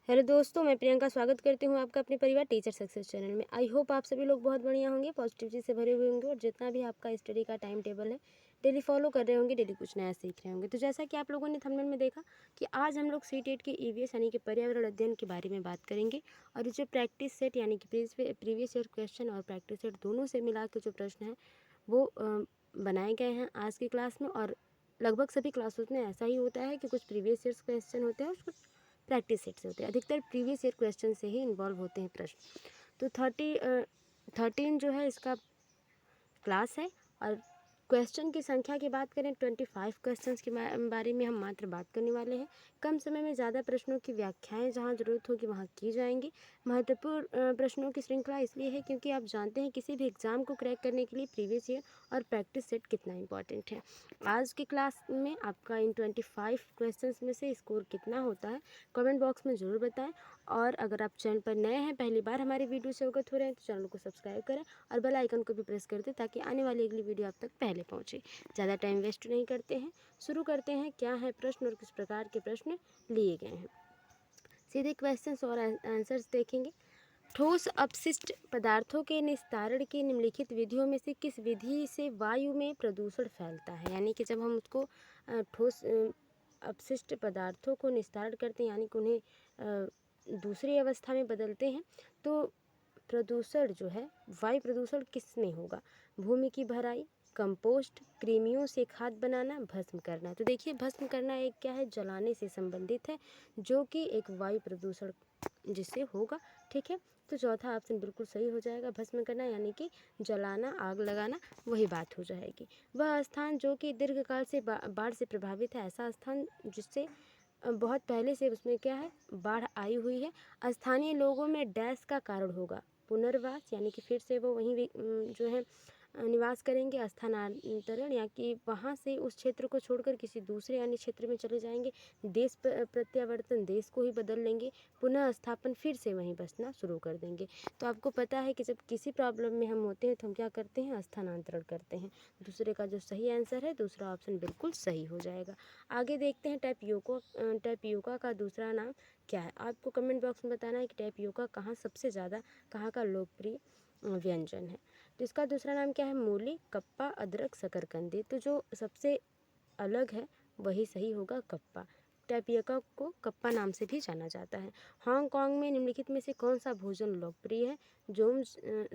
Hello दोस्तों, मैं प्रियंका स्वागत करती हूँ आपका अपने परिवार टीचर सक्सेस चैनल में। आई होप आप सभी लोग बहुत बढ़िया होंगे, पॉजिटिविटी से भरे हुए होंगे और जितना भी आपका स्टडी का टाइम टेबल है डेली फॉलो कर रहे होंगे, डेली कुछ नया सीख रहे होंगे। तो जैसा कि आप लोगों ने थंबनेल में देखा कि आज हम लोग सी-टेट के ईवीएस यानी कि पर्यावरण अध्ययन के बारे में बात करेंगे और जो प्रैक्टिस सेट यानी कि प्रीवियस ईयर क्वेश्चन और प्रैक्टिस सेट दोनों से मिला के जो प्रश्न हैं वो बनाए गए हैं आज की क्लास में। और लगभग सभी क्लासेस में ऐसा ही होता है कि कुछ प्रीवियस ईयर क्वेश्चन होते हैं और कुछ प्रैक्टिस सेट से होते हैं। अधिकतर प्रीवियस ईयर क्वेश्चन से ही इन्वॉल्व होते हैं प्रश्न। तो 13 जो है इसका क्लास है और क्वेश्चन की संख्या की बात करें 25 क्वेश्चंस के बारे में हम मात्र बात करने वाले हैं। कम समय में ज़्यादा प्रश्नों की व्याख्याएं जहां ज़रूरत होगी वहां की जाएंगी। महत्वपूर्ण प्रश्नों की श्रृंखला इसलिए है क्योंकि आप जानते हैं किसी भी एग्ज़ाम को क्रैक करने के लिए प्रीवियस ईयर और प्रैक्टिस सेट कितना इंपॉर्टेंट है। आज की क्लास में आपका इन 25 क्वेश्चंस में से स्कोर कितना होता है कमेंट बॉक्स में ज़रूर बताएं। और अगर आप चैनल पर नए हैं, पहली बार हमारी वीडियो से अवगत हो रहे हैं तो चैनल को सब्सक्राइब करें और बेल आइकन को भी प्रेस कर दें ताकि आने वाली अगली वीडियो आप तक पहले पहुंचे। ज़्यादा टाइम वेस्ट नहीं करते हैं, शुरू करते हैं। क्या है प्रश्न और किस प्रकार के प्रश्न लिए गए हैं, सीधे क्वेश्चंस और आंसर्स देखेंगे। ठोस अपशिष्ट पदार्थों के निस्तारण की निम्नलिखित विधियों में से किस विधि से वायु में प्रदूषण फैलता है। यानी कि जब हम उसको ठोस अपशिष्ट पदार्थों को निस्तारण करते हैं यानी कि उन्हें दूसरी अवस्था में बदलते हैं तो प्रदूषण जो है वायु प्रदूषण किस में होगा। भूमि की भराई, कंपोस्ट, कृमियों से खाद बनाना, भस्म करना। तो देखिए भस्म करना एक क्या है, जलाने से संबंधित है जो कि एक वायु प्रदूषण जिससे होगा। ठीक है, तो चौथा ऑप्शन बिल्कुल सही हो जाएगा। भस्म करना यानी कि जलाना, आग लगाना, वही बात हो जाएगी। वह स्थान जो कि दीर्घकाल से बाढ़ से प्रभावित है, ऐसा स्थान जिससे बहुत पहले से उसमें क्या है, बाढ़ आई हुई है। स्थानीय लोगों में डैश का कारण होगा पुनर्वास यानी कि फिर से वो वहीं जो है निवास करेंगे। स्थानांतरण या कि वहाँ से उस क्षेत्र को छोड़कर किसी दूसरे अन्य क्षेत्र में चले जाएंगे। देश प्रत्यावर्तन, देश को ही बदल लेंगे। पुनः स्थापन, फिर से वहीं बसना शुरू कर देंगे। तो आपको पता है कि जब किसी प्रॉब्लम में हम होते हैं तो हम क्या करते हैं, स्थानांतरण करते हैं। दूसरे का जो सही आंसर है दूसरा ऑप्शन बिल्कुल सही हो जाएगा। आगे देखते हैं टैपियोका का दूसरा नाम क्या है। आपको कमेंट बॉक्स में बताना है कि टैपियोका कहाँ सबसे ज़्यादा कहाँ का लोकप्रिय व्यंजन है। तो इसका दूसरा नाम क्या है, मूली, कप्पा, अदरक, शकरकंदी। तो जो सबसे अलग है वही सही होगा, कप्पा। टैपियोका को कप्पा नाम से भी जाना जाता है। हांगकांग में निम्नलिखित में से कौन सा भोजन लोकप्रिय है।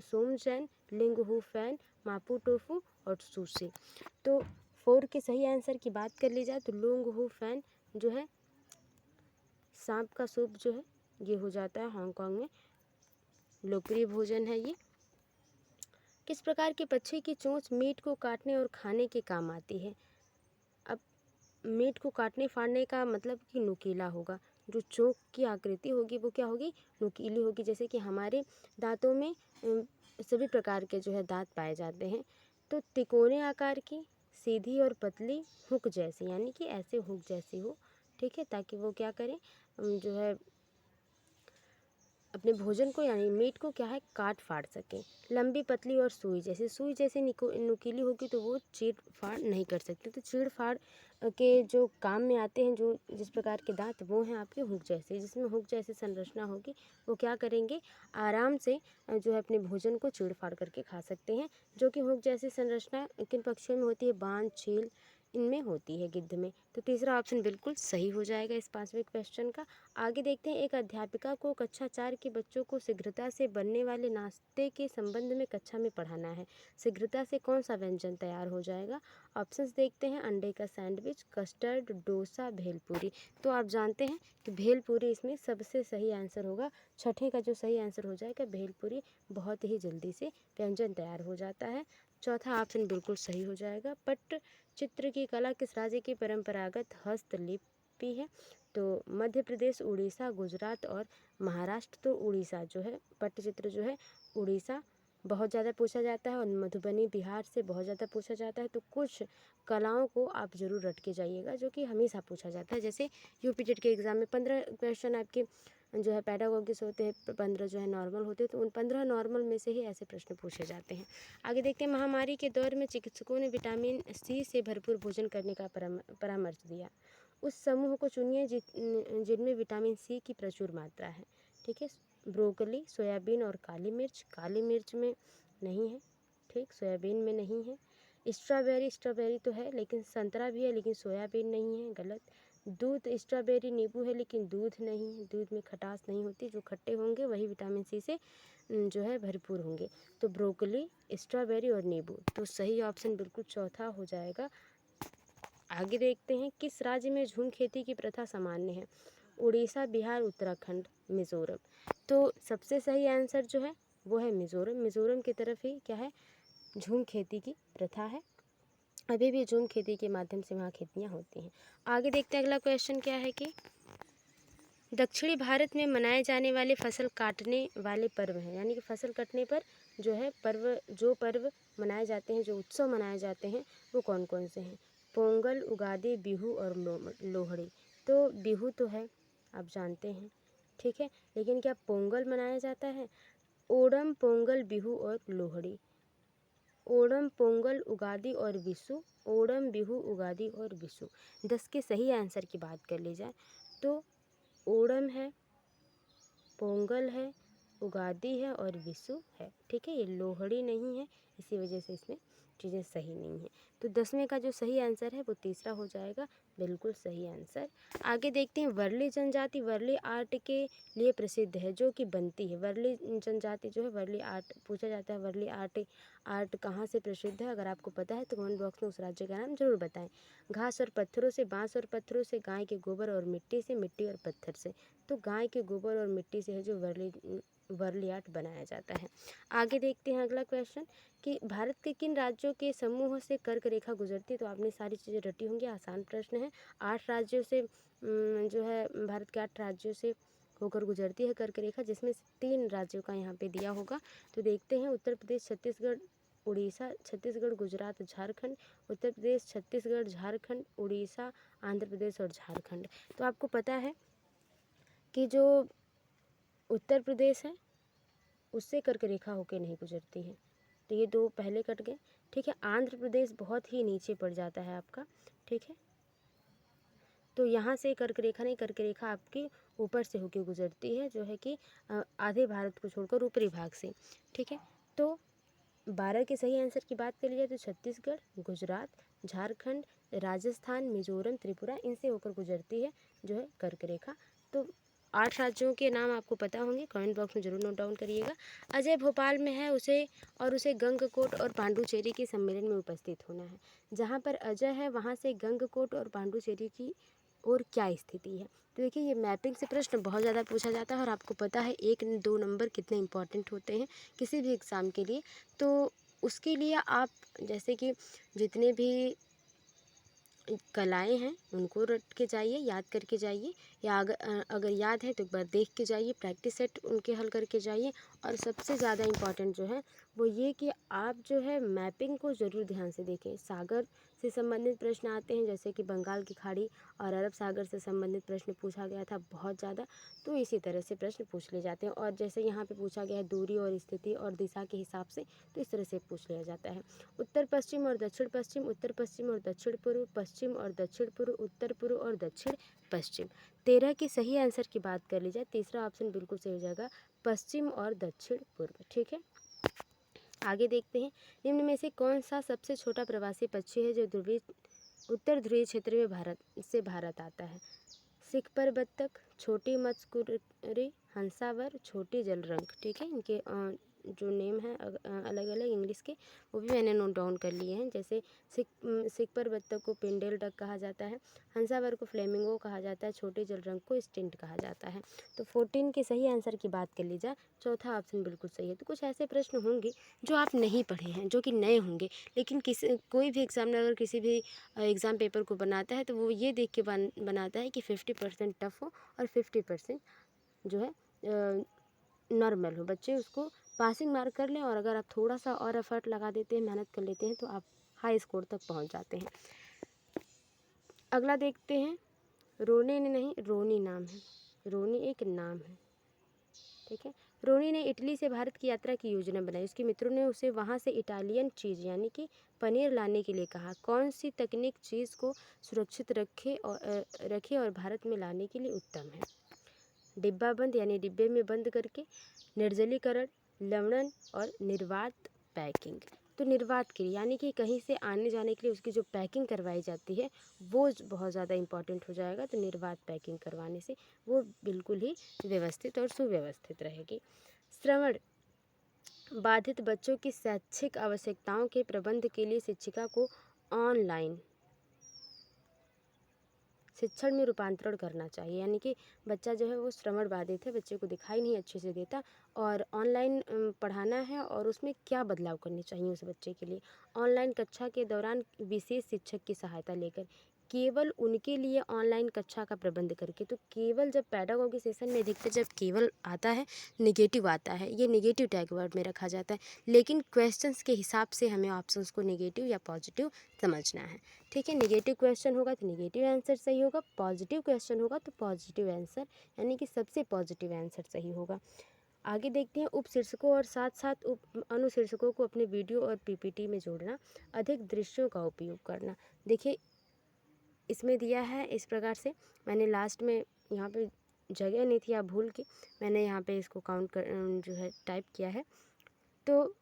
सोमजैन, लिंगहू फैन, मापू टोफू और सुशी। तो 4 के सही आंसर की बात कर ली जाए तो लिंगहू फैन जो है सांप का सूप जो है ये हो जाता है, हांगकांग में लोकप्रिय भोजन है ये। किस प्रकार के पक्षी की चोंच मीट को काटने और खाने के काम आती है। अब मीट को काटने फाड़ने का मतलब कि नुकीला होगा। जो चोंच की आकृति होगी वो क्या होगी, नुकीली होगी। जैसे कि हमारे दांतों में सभी प्रकार के जो है दांत पाए जाते हैं। तो तिकोने आकार की, सीधी और पतली, हुक जैसी, यानी कि ऐसे हुक जैसी हो। ठीक है, ताकि वो क्या करें, जो है अपने भोजन को यानी मीट को क्या है, काट फाड़ सकें। लंबी, पतली और सुई जैसे नुकीली होगी तो वो चीर फाड़ नहीं कर सकती। तो चीर फाड़ के जो काम में आते हैं, जो जिस प्रकार के दांत, वो हैं आपके हुक जैसे। जिसमें हुक जैसी संरचना होगी वो क्या करेंगे, आराम से जो है अपने भोजन को चीर फाड़ करके खा सकते हैं। जो कि हुक जैसी संरचना किन पक्षियों में होती है, बांज, चील, इनमें होती है, गिद्ध में। तो तीसरा ऑप्शन बिल्कुल सही हो जाएगा इस 5वें क्वेश्चन का। आगे देखते हैं, एक अध्यापिका को कक्षा 4 के बच्चों को शीघ्रता से बनने वाले नाश्ते के संबंध में कक्षा में पढ़ाना है। शीघ्रता से कौन सा व्यंजन तैयार हो जाएगा। ऑप्शंस देखते हैं, अंडे का सैंडविच, कस्टर्ड, डोसा, भेलपूरी। तो आप जानते हैं कि भेलपूरी इसमें सबसे सही आंसर होगा। छठे का जो सही आंसर हो जाएगा भेलपूरी। बहुत ही जल्दी से व्यंजन तैयार हो जाता है। चौथा ऑप्शन बिल्कुल सही हो जाएगा। पट्ट चित्र की कला किस राज्य की परंपरागत हस्तलिपि है। तो मध्य प्रदेश, उड़ीसा, गुजरात और महाराष्ट्र। तो उड़ीसा जो है, पट्टचित्र जो है उड़ीसा बहुत ज़्यादा पूछा जाता है और मधुबनी बिहार से बहुत ज़्यादा पूछा जाता है। तो कुछ कलाओं को आप ज़रूर रट के जाइएगा जो कि हमेशा पूछा जाता है। जैसे यूपी टेट के एग्ज़ाम में 15 क्वेश्चन आपके जो है पैडागोगिस होते हैं, 15 जो है नॉर्मल होते हैं। तो उन 15 नॉर्मल में से ही ऐसे प्रश्न पूछे जाते हैं। आगे देखते हैं, महामारी के दौर में चिकित्सकों ने विटामिन सी से भरपूर भोजन करने का परामर्श दिया। उस समूह को चुनिए जिनमें विटामिन सी की प्रचुर मात्रा है। ठीक है, ब्रोकली, सोयाबीन और काली मिर्च। काली मिर्च में नहीं है, ठीक, सोयाबीन में नहीं है। स्ट्रॉबेरी तो है लेकिन संतरा भी है, लेकिन सोयाबीन नहीं है, गलत। दूध, स्ट्रॉबेरी, नींबू है लेकिन दूध नहीं है, दूध में खटास नहीं होती। जो खट्टे होंगे वही विटामिन सी से जो है भरपूर होंगे। तो ब्रोकली, स्ट्रॉबेरी और नींबू, तो सही ऑप्शन बिल्कुल चौथा हो जाएगा। आगे देखते हैं, किस राज्य में झूम खेती की प्रथा सामान्य है? उड़ीसा, बिहार, उत्तराखंड, मिजोरम। तो सबसे सही आंसर जो है वो है मिजोरम। मिजोरम की तरफ ही क्या है, झूम खेती की प्रथा है। अभी भी झूम खेती के माध्यम से वहाँ खेतियाँ होती हैं। आगे देखते हैं, अगला क्वेश्चन क्या है कि दक्षिणी भारत में मनाए जाने वाले फसल काटने वाले पर्व हैं, यानी कि फसल कटने पर जो है पर्व मनाए जाते हैं, जो उत्सव मनाए जाते हैं वो कौन कौन से हैं? पोंगल, उगादि, बिहू और लोहड़ी। तो बिहू तो है, आप जानते हैं, ठीक है, लेकिन क्या पोंगल मनाया जाता है? ओणम, पोंगल, बिहू और लोहड़ी। ओणम, पोंगल, उगादि और विशु। ओणम, बिहू, उगादि और विशु। 10 के सही आंसर की बात कर ली जाए तो ओणम है, पोंगल है, उगादि है और विशु है। ठीक है, ये लोहड़ी नहीं है, इसी वजह से इसमें चीज़ें सही नहीं है। तो 10वें का जो सही आंसर है वो तीसरा हो जाएगा, बिल्कुल सही आंसर। आगे देखते हैं, वर्ली जनजाति वर्ली आर्ट के लिए प्रसिद्ध है, जो कि बनती है। वर्ली जनजाति जो है, वर्ली आर्ट पूछा जाता है, वर्ली आर्ट कहाँ से प्रसिद्ध है? अगर आपको पता है तो कमेंट बॉक्स में उस राज्य का नाम जरूर बताएं। घास और पत्थरों से, बांस और पत्थरों से, गाय के गोबर और मिट्टी से, मिट्टी और पत्थर से। तो गाय के गोबर और मिट्टी से है जो वर्ली आर्ट बनाया जाता है। आगे देखते हैं अगला क्वेश्चन कि भारत के किन राज्यों के समूह से कर्क रेखा गुजरती है? तो आपने सारी चीज़ें रटी होंगी, आसान प्रश्न है। 8 राज्यों से जो है भारत के 8 राज्यों से होकर गुजरती है कर्क रेखा, जिसमें से 3 राज्यों का यहाँ पे दिया होगा। तो देखते हैं, उत्तर प्रदेश, छत्तीसगढ़, उड़ीसा, छत्तीसगढ़, गुजरात, झारखंड। उत्तर प्रदेश, छत्तीसगढ़, झारखंड, उड़ीसा, आंध्र प्रदेश और झारखंड। तो आपको पता है कि जो उत्तर प्रदेश है उससे कर्क रेखा होकर नहीं गुजरती है, तो ये 2 पहले कट गए। ठीक है, आंध्र प्रदेश बहुत ही नीचे पड़ जाता है आपका, ठीक है, तो यहाँ से कर्क रेखा नहीं, कर्क रेखा आपकी ऊपर से होकर गुजरती है, जो है कि आधे भारत को छोड़कर ऊपरी भाग से। ठीक है, तो 12 के सही आंसर की बात कर ली जाए तो छत्तीसगढ़, गुजरात, झारखंड, राजस्थान, मिजोरम, त्रिपुरा, इनसे होकर गुजरती है जो है कर्क रेखा। तो 8 राज्यों के नाम आपको पता होंगे, कमेंट बॉक्स में जरूर नोट डाउन करिएगा। अजय भोपाल में है, उसे गंगकोट और पांडुचेरी के सम्मेलन में उपस्थित होना है। जहाँ पर अजय है वहाँ से गंगकोट और पांडुचेरी की और क्या स्थिति है? तो देखिए, ये मैपिंग से प्रश्न बहुत ज़्यादा पूछा जाता है और आपको पता है 1-2 नंबर कितने इंपॉर्टेंट होते हैं किसी भी एग्ज़ाम के लिए। तो उसके लिए आप जैसे कि जितने भी कलाएँ हैं उनको रट के जाइए, याद करके जाइए, या अगर याद है तो एक बार देख के जाइए, प्रैक्टिस सेट उनके हल करके जाइए। और सबसे ज़्यादा इम्पॉर्टेंट जो है वो ये कि आप जो है मैपिंग को ज़रूर ध्यान से देखें। सागर से संबंधित प्रश्न आते हैं, जैसे कि बंगाल की खाड़ी और अरब सागर से संबंधित प्रश्न पूछा गया था बहुत ज़्यादा, तो इसी तरह से प्रश्न पूछ लिए जाते हैं। और जैसे यहाँ पे पूछा गया है दूरी और स्थिति और दिशा के हिसाब से, तो इस तरह से पूछ लिया जाता है। उत्तर पश्चिम और दक्षिण पश्चिम, उत्तर पश्चिम और दक्षिण पूर्व, पश्चिम और दक्षिण पूर्व, उत्तर पूर्व और दक्षिण पश्चिम। 13 की सही आंसर की बात कर ली जाए, तीसरा ऑप्शन बिल्कुल सही हो जाएगा, पश्चिम और दक्षिण पूर्व। ठीक है, आगे देखते हैं, निम्न में से कौन सा सबसे छोटा प्रवासी पक्षी है जो उत्तर ध्रुवीय क्षेत्र में भारत आता है? सिकपर बत्तख, छोटी मत्स्यकुरी, हंसावर, छोटी जलरंक। ठीक है, इनके जो नेम है अलग अलग इंग्लिश के, वो भी मैंने नोट डाउन कर लिए हैं। जैसे सिकपर बत्तख को पिंडेल डक कहा जाता है, हंसावर को फ्लेमिंगो कहा जाता है, छोटे जलरंक को स्टिंट कहा जाता है। तो 14 के सही आंसर की बात कर ली जाए, चौथा ऑप्शन बिल्कुल सही है। तो कुछ ऐसे प्रश्न होंगे जो आप नहीं पढ़े हैं, जो कि नए होंगे, लेकिन कोई भी एग्जामिनर अगर किसी भी एग्ज़ाम पेपर को बनाता है तो वो ये देख के बनाता है कि 50% टफ हो और 50% जो है नॉर्मल हो, बच्चे उसको पासिंग मार्क कर लें। और अगर आप थोड़ा सा और एफर्ट लगा देते हैं, मेहनत कर लेते हैं, तो आप हाई स्कोर तक पहुंच जाते हैं। अगला देखते हैं, रोने ने नहीं, रोनी नाम है, रोनी एक नाम है। ठीक है। रोनी ने इटली से भारत की यात्रा की योजना बनाई। उसके मित्रों ने उसे वहाँ से इटालियन चीज़ यानी कि पनीर लाने के लिए कहा। कौन सी तकनीक चीज़ को सुरक्षित रखे और भारत में लाने के लिए उत्तम है? डिब्बा बंद यानी डिब्बे में बंद करके, निर्जलीकरण, लवणन और निर्वात पैकिंग। तो निर्वात के लिए यानी कि कहीं से आने जाने के लिए उसकी जो पैकिंग करवाई जाती है वो बहुत ज़्यादा इम्पॉर्टेंट हो जाएगा। तो निर्वात पैकिंग करवाने से वो बिल्कुल ही व्यवस्थित और सुव्यवस्थित रहेगी। श्रवण बाधित बच्चों की शैक्षिक आवश्यकताओं के प्रबंध के लिए शिक्षिका को ऑनलाइन शिक्षण में रूपांतरण करना चाहिए। यानी कि बच्चा जो है वो श्रवण बाधित है, बच्चे को दिखाई नहीं अच्छे से देता और ऑनलाइन पढ़ाना है और उसमें क्या बदलाव करने चाहिए उस बच्चे के लिए। ऑनलाइन कक्षा के दौरान विशेष शिक्षक की सहायता लेकर, केवल उनके लिए ऑनलाइन कक्षा का प्रबंध करके। तो केवल जब पैडागोगी सेशन में अधिकतर जब केवल आता है निगेटिव आता है, ये निगेटिव टैग वर्ड में रखा जाता है, लेकिन क्वेश्चंस के हिसाब से हमें ऑप्शंस को निगेटिव या पॉजिटिव समझना है। ठीक है, निगेटिव क्वेश्चन होगा तो निगेटिव आंसर सही होगा, पॉजिटिव क्वेश्चन होगा तो पॉजिटिव आंसर यानी कि सबसे पॉजिटिव आंसर सही होगा। आगे देखते हैं उपशीर्षकों और साथ साथ उप अनुशीर्षकों को अपने वीडियो और पीपीटी में जोड़ना, अधिक दृश्यों का उपयोग करना। देखिए इसमें दिया है इस प्रकार से, मैंने लास्ट में यहाँ पे जगह नहीं थी, आप भूल के मैंने यहाँ पे इसको काउंट कर जो है टाइप किया है। तो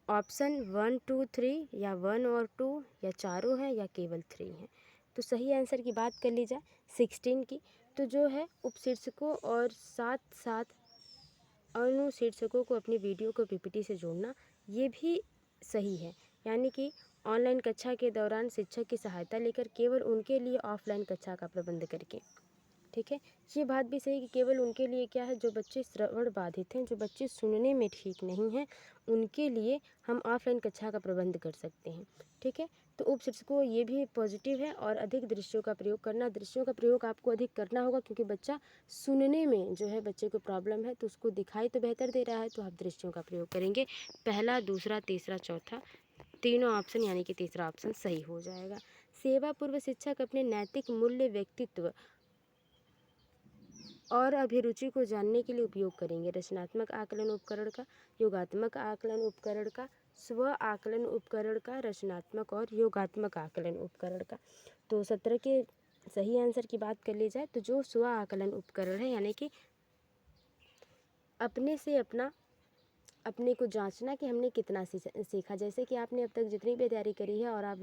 ऑप्शन 1 2 3 या 1 और 2 या चारों हैं या केवल 3 हैं। तो सही आंसर की बात कर ली जाए 16 की, तो जो है उपशीर्षकों और साथ साथ अनुशीर्षकों को अपनी वीडियो को पीपीटी से जोड़ना, ये भी सही है। यानी कि ऑनलाइन कक्षा के दौरान शिक्षक की सहायता लेकर, केवल उनके लिए ऑफलाइन कक्षा का प्रबंध करके। ठीक है, ये बात भी सही कि केवल उनके लिए क्या है, जो बच्चे श्रवण बाधित हैं, जो बच्चे सुनने में ठीक नहीं हैं, उनके लिए हम ऑफलाइन कक्षा का प्रबंध कर सकते हैं। ठीक है, तो उपशीर्षकों ये भी पॉजिटिव है। और अधिक दृश्यों का प्रयोग करना, दृश्यों का प्रयोग आपको अधिक करना होगा क्योंकि बच्चा सुनने में जो है बच्चे को प्रॉब्लम है, तो उसको दिखाई तो बेहतर दे रहा है, तो आप दृश्यों का प्रयोग करेंगे। पहला, दूसरा, तीसरा, चौथा, तीनों ऑप्शन यानी कि तीसरा ऑप्शन सही हो जाएगा। सेवा पूर्व शिक्षक अपने नैतिक मूल्य, व्यक्तित्व और अभिरुचि को जानने के लिए उपयोग करेंगे रचनात्मक आकलन उपकरण का, योगात्मक आकलन उपकरण का, स्व आकलन उपकरण का, रचनात्मक और योगात्मक आकलन उपकरण का। तो 17 के सही आंसर की बात कर ली जाए तो जो स्व आकलन उपकरण है यानी कि अपने से अपने को जांचना कि हमने कितना सीखा। जैसे कि आपने अब तक जितनी भी तैयारी करी है और आप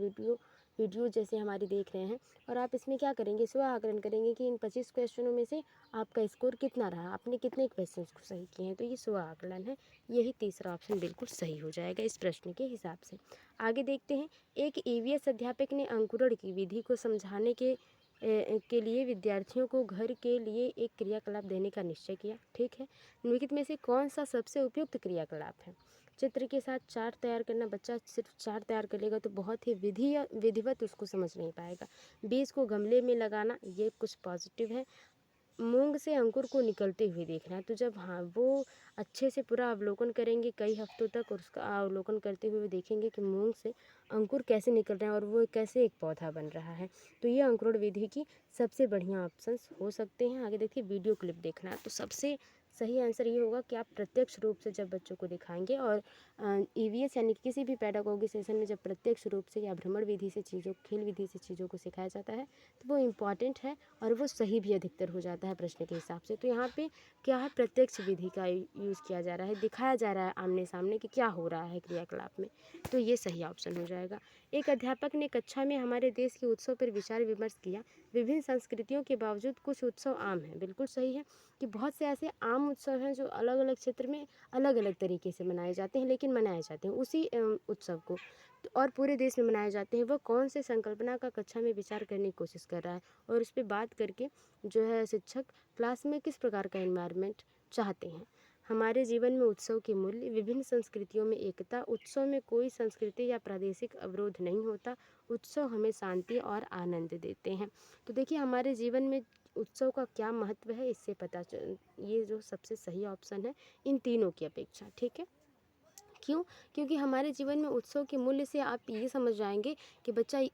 वीडियो जैसे हमारी देख रहे हैं और आप इसमें क्या करेंगे, स्व आकलन करेंगे कि इन 25 क्वेश्चनों में से आपका स्कोर कितना रहा, आपने कितने क्वेश्चन को सही किए हैं। तो ये स्व आकलन है, यही तीसरा ऑप्शन बिल्कुल सही हो जाएगा इस प्रश्न के हिसाब से। आगे देखते हैं, एक ईवीएस अध्यापक ने अंकुरण की विधि को समझाने के लिए विद्यार्थियों को घर के लिए एक क्रियाकलाप देने का निश्चय किया। ठीक है, निम्नलिखित में से कौन सा सबसे उपयुक्त क्रियाकलाप है? चित्र के साथ चार्ट तैयार करना। बच्चा सिर्फ चार्ट तैयार कर लेगा तो बहुत ही विधिवत उसको समझ नहीं पाएगा। बीज को गमले में लगाना, ये कुछ पॉजिटिव है। मूंग से अंकुर को निकलते हुए देखना है, तो जब हाँ वो अच्छे से पूरा अवलोकन करेंगे कई हफ्तों तक और उसका अवलोकन करते हुए देखेंगे कि मूंग से अंकुर कैसे निकल रहे हैं और वो कैसे एक पौधा बन रहा है, तो ये अंकुरण विधि की सबसे बढ़िया ऑप्शंस हो सकते हैं। आगे देखिए, वीडियो क्लिप देखना है, तो सबसे सही आंसर ये होगा कि आप प्रत्यक्ष रूप से जब बच्चों को दिखाएंगे और ईवीएस यानी कि किसी भी पैडागोगी सेशन में जब प्रत्यक्ष रूप से या भ्रमण विधि से चीज़ों, खेल विधि से चीज़ों को सिखाया जाता है तो वो इम्पॉर्टेंट है और वो सही भी अधिकतर हो जाता है प्रश्न के हिसाब से। तो यहाँ पे क्या है, प्रत्यक्ष विधि का यूज़ किया जा रहा है, दिखाया जा रहा है आमने सामने कि क्या हो रहा है क्रियाकलाप में, तो ये सही ऑप्शन हो जाएगा। एक अध्यापक ने कक्षा में हमारे देश के उत्सव पर विचार विमर्श किया। विभिन्न संस्कृतियों के बावजूद कुछ उत्सव आम हैं। बिल्कुल सही है कि बहुत से ऐसे आम उत्सव हैं जो अलग अलग क्षेत्र में अलग अलग तरीके से मनाए जाते हैं, लेकिन मनाए जाते हैं उसी उत्सव को और पूरे देश में मनाए जाते हैं। वह कौन से संकल्पना का कक्षा में विचार करने की कोशिश कर रहा है और उस पर बात करके जो है शिक्षक क्लास में किस प्रकार का एनवायरनमेंट चाहते हैं। हमारे जीवन में उत्सव के मूल्य, विभिन्न संस्कृतियों में एकता। उत्सव में कोई संस्कृति या प्रादेशिक अवरोध नहीं होता। उत्सव हमें शांति और आनंद देते हैं। तो देखिए हमारे जीवन में उत्सव का क्या महत्व है इससे पता चल, ये जो सबसे सही ऑप्शन है इन तीनों की अपेक्षा। ठीक है, क्यों? क्योंकि हमारे जीवन में उत्सव के मूल्य से आप ये समझ जाएंगे कि बच्चों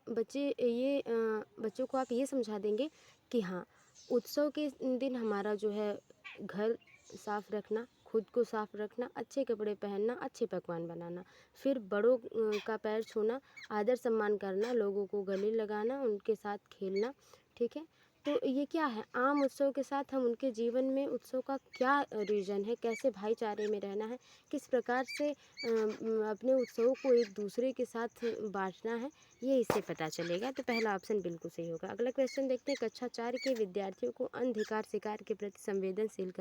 को आप ये समझा देंगे कि हाँ, उत्सव के दिन हमारा जो है घर साफ रखना, खुद को साफ रखना, अच्छे कपड़े पहनना, अच्छे पकवान बनाना। फिर बड़ों का पैर छूना, आदर सम्मान करना, लोगों को गले लगाना, उनके साथ खेलना, ठीक है। तो ये क्या है, आम उत्सव के साथ हम उनके जीवन में उत्सव का क्या रीज़न है, कैसे भाईचारे में रहना है, किस प्रकार से अपने उत्सवों को एक दूसरे के साथ बाँटना है, ये इससे पता चलेगा। तो पहला ऑप्शन बिल्कुल सही होगा। अगला क्वेश्चन देखते हैं, कक्षा 4 के विद्यार्थियों को अनधिकार शिकार के प्रति संवेदनशील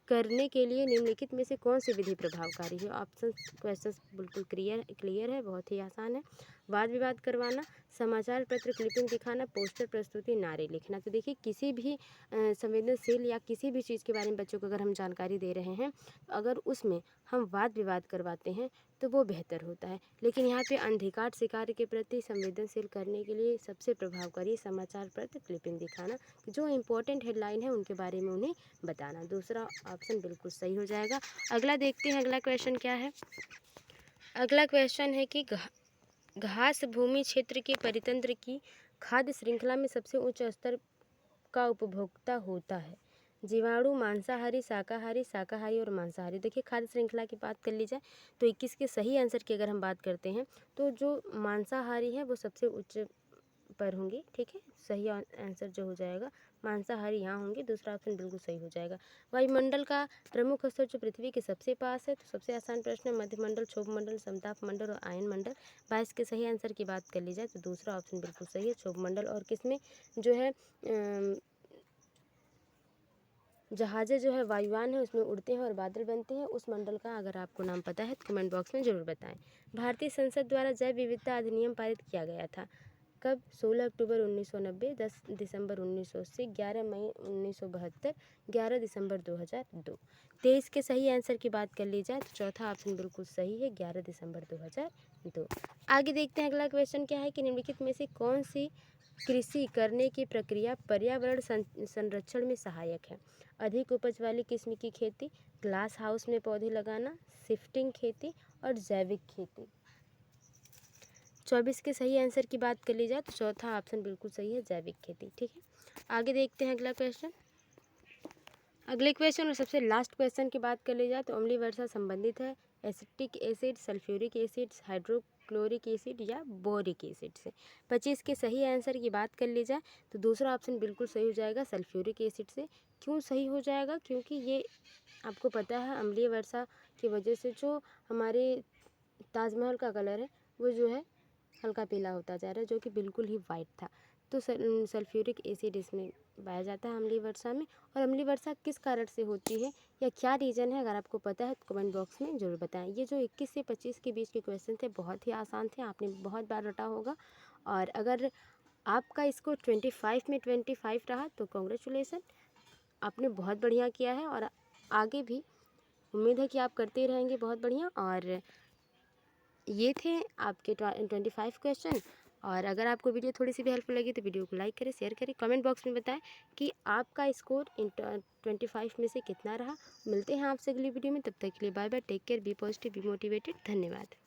करने के लिए निम्नलिखित में से कौन सी विधि प्रभावकारी है। ऑप्शन क्वेश्चन बिल्कुल क्लियर है, बहुत ही आसान है। वाद विवाद करवाना, समाचार पत्र क्लिपिंग दिखाना, पोस्टर प्रस्तुति, नारे लिखना। तो देखिए, किसी भी संवेदनशील या किसी भी चीज़ के बारे में बच्चों को अगर हम जानकारी दे रहे हैं, अगर उसमें हम वाद विवाद करवाते हैं तो वो बेहतर होता है। लेकिन यहाँ पे अनधिकार शिकार के प्रति संवेदनशील करने के लिए सबसे प्रभावकारी समाचार पत्र क्लिपिंग दिखाना, जो इम्पोर्टेंट हेडलाइन है उनके बारे में उन्हें बताना। दूसरा ऑप्शन बिल्कुल सही हो जाएगा। अगला देखते हैं, अगला क्वेश्चन क्या है। अगला क्वेश्चन है कि घास भूमि क्षेत्र के परितंत्र की खाद्य श्रृंखला में सबसे उच्च स्तर का उपभोक्ता होता है। जीवाणु, मांसाहारी, शाकाहारी और मांसाहारी। देखिए, खाद्य श्रृंखला की बात कर ली जाए तो 21 के सही आंसर की अगर हम बात करते हैं तो जो मांसाहारी है वो सबसे उच्च पर होंगे, ठीक है। सही आंसर जो हो जाएगा मांसाहारी यहाँ होंगे। दूसरा ऑप्शन बिल्कुल सही हो जाएगा। वायुमंडल का प्रमुख स्तर जो पृथ्वी के सबसे पास है, तो सबसे आसान प्रश्न है, मध्यमंडल, क्षोभ मंडल, समताप मंडल और आयन मंडल। 22 के सही आंसर की बात कर ली जाए तो दूसरा ऑप्शन बिल्कुल सही है, क्षोभ मंडल। और किसमें जो है जहाज़ें जो है वायुयान है उसमें उड़ते हैं और बादल बनते हैं, उस मंडल का अगर आपको नाम पता है तो कमेंट बॉक्स में ज़रूर बताएं। भारतीय संसद द्वारा जैव विविधता अधिनियम पारित किया गया था कब। 16 अक्टूबर 1990, 10 दिसंबर 1980, 11 मई 1972, 11 दिसंबर 2002। 23 के सही आंसर की बात कर ली जाए तो चौथा ऑप्शन बिल्कुल सही है, 11 दिसंबर 2002। आगे देखते हैं, अगला क्वेश्चन क्या है कि निम्नलिखित में से कौन सी कृषि करने की प्रक्रिया पर्यावरण संरक्षण में सहायक है। अधिक उपज वाली किस्म की खेती, ग्लास हाउस में पौधे लगाना, शिफ्टिंग खेती और जैविक खेती। 24 के सही आंसर की बात कर ली जाए तो चौथा ऑप्शन बिल्कुल सही है, जैविक खेती, ठीक है। आगे देखते हैं अगला क्वेश्चन। अगले क्वेश्चन और सबसे लास्ट क्वेश्चन की बात कर ली जाए तो अम्लीय वर्षा संबंधित है acetic acid, sulphuric acid, hydrochloric acid या बोरिक एसिड से। 25 के सही आंसर की बात कर ली जाए तो दूसरा ऑप्शन बिल्कुल सही हो जाएगा, सल्फ्यूरिक एसिड से। क्यों सही हो जाएगा, क्योंकि ये आपको पता है अम्लीय वर्षा की वजह से जो हमारे ताजमहल का कलर है वो जो है हल्का पीला होता जा रहा है, जो कि बिल्कुल ही वाइट था। तो सल्फ्यूरिक एसिड इसमें पाया जाता है अम्लीय वर्षा में। और अम्लीय वर्षा किस कारण से होती है या क्या रीज़न है, अगर आपको पता है तो कमेंट बॉक्स में ज़रूर बताएं। ये जो 21 से 25 के बीच के क्वेश्चन थे बहुत ही आसान थे, आपने बहुत बार रटा होगा। और अगर आपका स्कोर 25 में 25 रहा तो कॉन्ग्रेचुलेसन, आपने बहुत बढ़िया किया है। और आगे भी उम्मीद है कि आप करते रहेंगे बहुत बढ़िया। और ये थे आपके 25 क्वेश्चन। और अगर आपको वीडियो थोड़ी सी भी हेल्पफुल लगी तो वीडियो को लाइक करें, शेयर करें, कमेंट बॉक्स में बताएं कि आपका स्कोर इन 25 में से कितना रहा। मिलते हैं आपसे अगली वीडियो में, तब तक के लिए bye bye, take care, be positive, be motivated. धन्यवाद।